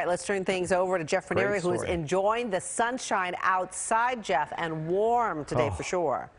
right, let's turn things over to Jeff Ranieri, who's enjoying the sunshine outside, Jeff, and warm today for sure.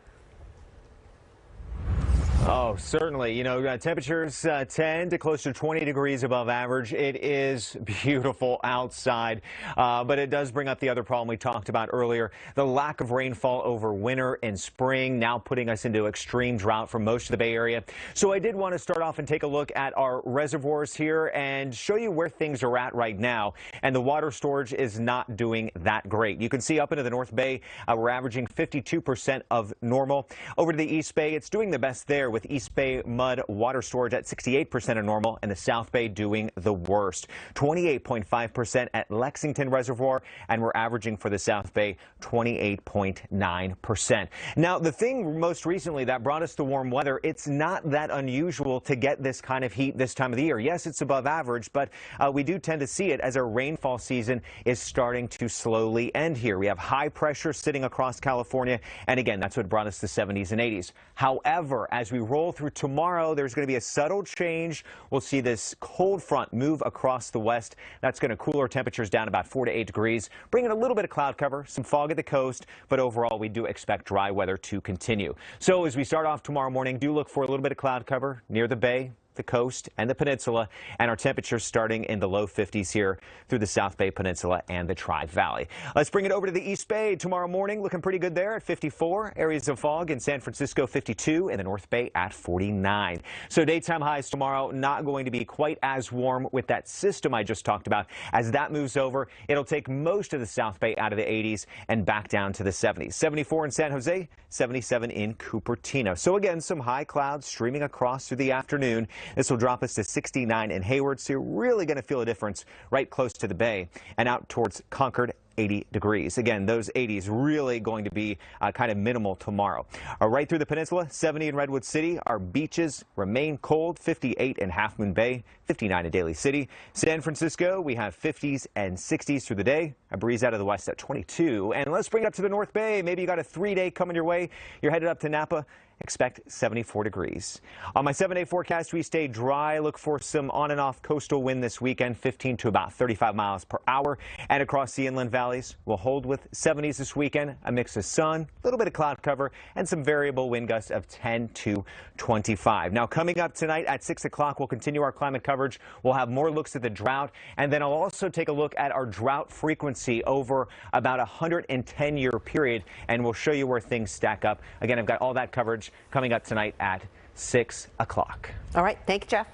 Oh, certainly. You know, temperatures 10 to close to 20 degrees above average. It is beautiful outside, but it does bring up the other problem we talked about earlier, the lack of rainfall over winter and spring, now putting us into extreme drought for most of the Bay Area. So I did want to start off and take a look at our reservoirs here and show you where things are at right now. And the water storage is not doing that great. You can see up into the North Bay, we're averaging 52% of normal. Over to the East Bay, it's doing the best there, with East Bay mud water storage at 68% of normal, and the South Bay doing the worst. 28.5% at Lexington Reservoir, and we're averaging for the South Bay 28.9%. Now, the thing most recently that brought us to warm weather, it's not that unusual to get this kind of heat this time of the year. Yes, it's above average, but we do tend to see it as our rainfall season is starting to slowly end here. We have high pressure sitting across California, and again, that's what brought us to 70s and 80s. However, as we roll through tomorrow, there's going to be a subtle change. We'll see this cold front move across the west. That's going to cool our temperatures down about 4 to 8 degrees, bringing a little bit of cloud cover, some fog at the coast, but overall we do expect dry weather to continue. So as we start off tomorrow morning, do look for a little bit of cloud cover near the bay, the coast, and the peninsula, and our temperatures starting in the low 50s here through the South Bay Peninsula and the Tri-Valley. Let's bring it over to the East Bay tomorrow morning, looking pretty good there at 54. Areas of fog in San Francisco, 52, and the North Bay at 49. So daytime highs tomorrow not going to be quite as warm with that system I just talked about. As that moves over, it'll take most of the South Bay out of the 80s and back down to the 70s. 74 in San Jose, 77 in Cupertino. So again, some high clouds streaming across through the afternoon. This will drop us to 69 in Hayward, so you're really going to feel a difference right close to the bay and out towards Concord. 80 degrees. Again, those 80s really going to be kind of minimal tomorrow. Right through the peninsula, 70 in Redwood City. Our beaches remain cold, 58 in Half Moon Bay, 59 in Daly City. San Francisco, we have 50s and 60s through the day. A breeze out of the west at 22. And let's bring it up to the North Bay. Maybe you got a 3-day coming your way. You're headed up to Napa. Expect 74 degrees. On my 7-day forecast, we stay dry. Look for some on and off coastal wind this weekend, 15 to about 35 miles per hour. And across the inland valleys, we'll hold with 70s this weekend, a mix of sun, a little bit of cloud cover, and some variable wind gusts of 10 to 25. Now, coming up tonight at 6 o'clock, we'll continue our climate coverage. We'll have more looks at the drought, and then I'll also take a look at our drought frequency over about a 110-year period, and we'll show you where things stack up. Again, I've got all that coverage coming up tonight at 6 o'clock. All right. Thank you, Jeff.